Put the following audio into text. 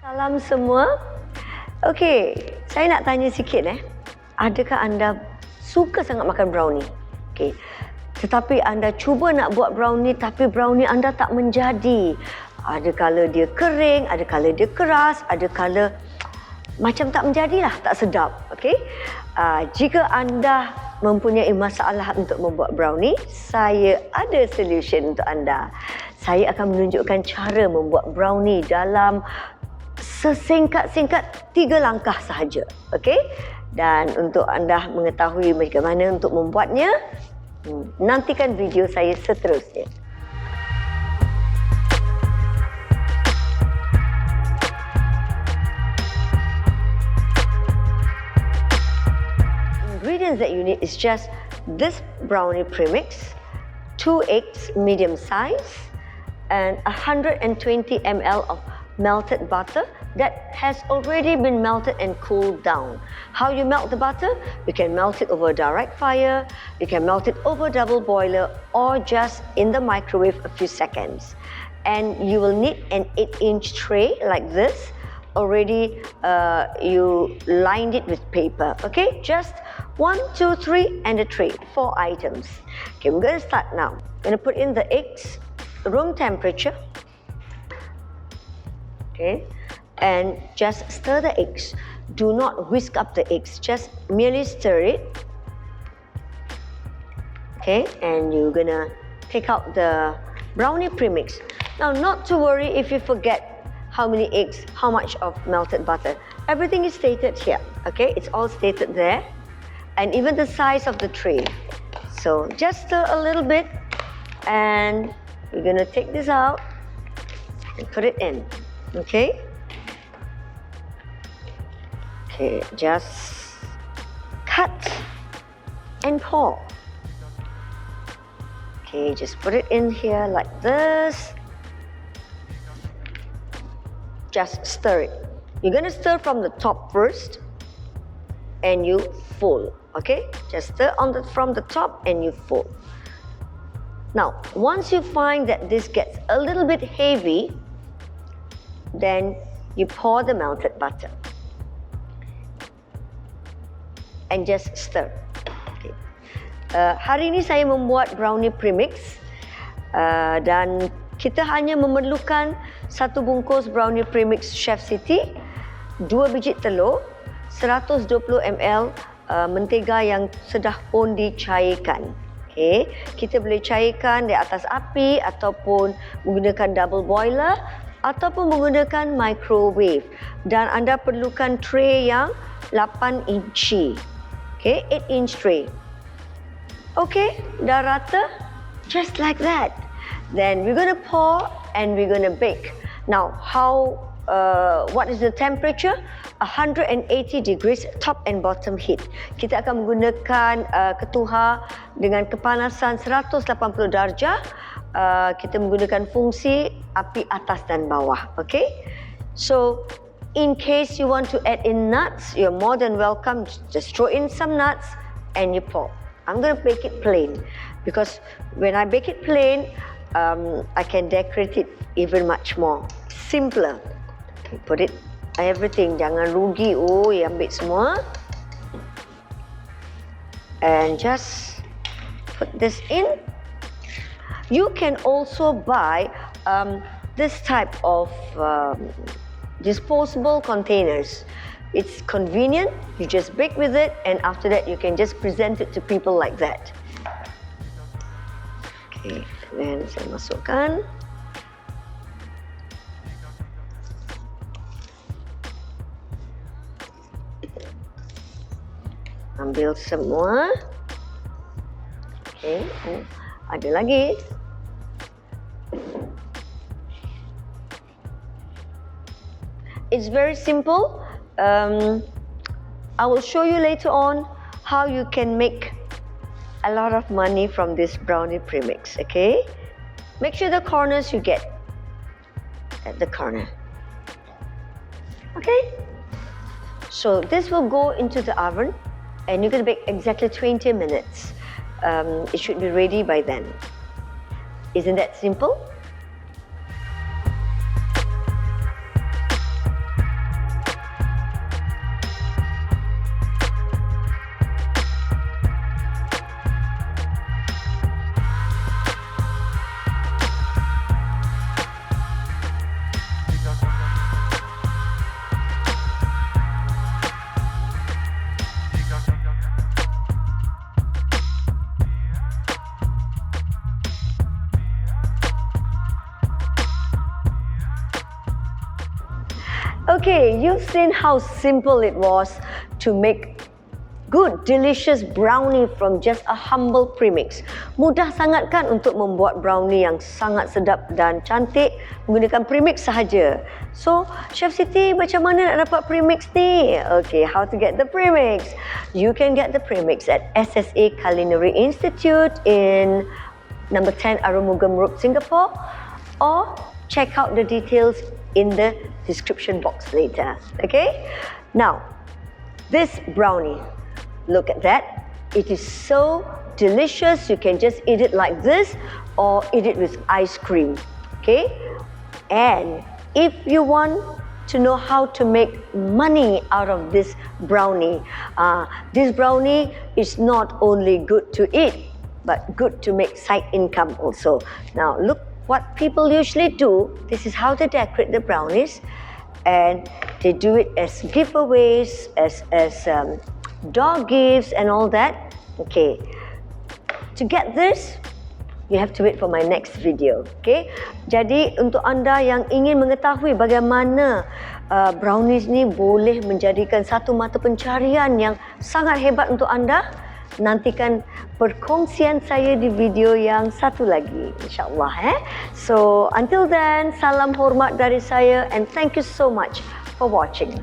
Salam semua. Okey, saya nak tanya sikit adakah anda suka sangat makan brownie? Okey. Tetapi anda cuba nak buat brownie tapi brownie anda tak menjadi. Ada kala dia kering, ada kala dia keras, ada kala macam tak menjadilah, tak sedap. Okey. Jika anda mempunyai masalah untuk membuat brownie, saya ada solution untuk anda. Saya akan menunjukkan cara membuat brownie dalam sesingkat-singkat 3 langkah sahaja. Okey? Dan untuk anda mengetahui bagaimana untuk membuatnya, nantikan video saya seterusnya. Ingredients that you need is just this brownie premix, 2 eggs medium size, and 120 ml of melted butter that has already been melted and cooled down. How you melt the butter? You can melt it over a direct fire, you can melt it over a double boiler, or just in the microwave a few seconds. And you will need an 8-inch tray like this. Already you lined it with paper. Okay, just 1, 2, 3 and a tray, 4 items. Okay, we're going to start now. I'm going to put in the eggs, room temperature. Okay, and just stir the eggs. Do not whisk up the eggs, just merely stir it. Okay, and you're gonna take out the brownie premix. Now, not to worry if you forget how many eggs, how much of melted butter. Everything is stated here. Okay, it's all stated there, and even the size of the tray. So just stir a little bit, and we're gonna take this out and put it in. Okay. Okay, just cut and pour. Okay, just put it in here like this. Just stir it. You're going to stir from the top first and you fold. Okay, just stir from the top and you fold. Now, once you find that this gets a little bit heavy, then you pour the melted butter and just stir. Okay. Hari ini saya membuat brownie premix dan kita hanya memerlukan 1 bungkus brownie premix Chef Siti, 2 biji telur, 120 ml mentega yang sudah pun dicairkan. Okay. Kita boleh cairkan di atas api ataupun menggunakan double boiler ataupun menggunakan microwave, dan anda perlukan tray yang 8 inci. Okay, 8-inch tray. Okay, dah rata, just like that. Then we're going to pour and we're going to bake. Now, what is the temperature? 180 degrees top and bottom heat. Kita akan menggunakan ketuhar dengan kepanasan 180 darjah. Kita menggunakan fungsi api atas dan bawah. Okay, so in case you want to add in nuts, you're more than welcome. Just throw in some nuts and you pour. I'm going to bake it plain because when I bake it plain, I can decorate it even much more simpler. Okay, put it everything, jangan rugi. Oh, ambil semua and just put this in. You can also buy this type of disposable containers. It's convenient, you just bake with it, and after that you can just present it to people like that. Okay, then saya masukkan. Ambil semua. Okay, ada lagi. It's very simple. I will show you later on how you can make a lot of money from this brownie premix. Okay, make sure the corners you get at the corner. Okay, so this will go into the oven and you're going to bake exactly 20 minutes. It should be ready by then. Isn't that simple? Okay, you've seen how simple it was to make good, delicious brownie from just a humble premix. Mudah sangat kan untuk membuat brownie yang sangat sedap dan cantik menggunakan premix sahaja. So, Chef Siti, macam mana nak dapat premix ni? Okay, how to get the premix? You can get the premix at SSA Culinary Institute in number 10 Arumugam Road, Singapore, or check out the details in the description box later. Okay? Now, this brownie, look at that. It is so delicious. You can just eat it like this or eat it with ice cream. Okay? And if you want to know how to make money out of this brownie is not only good to eat, but good to make side income also. Now, look what people usually do. This is how they decorate the brownies. And they do it as giveaways, as dog gifts and all that. Okay, to get this, you have to wait for my next video. Okay, jadi untuk anda yang ingin mengetahui bagaimana brownies ni boleh menjadikan satu mata pencarian yang sangat hebat untuk anda, nantikan perkongsian saya di video yang satu lagi, insyaAllah. So until then, salam hormat dari saya and thank you so much for watching.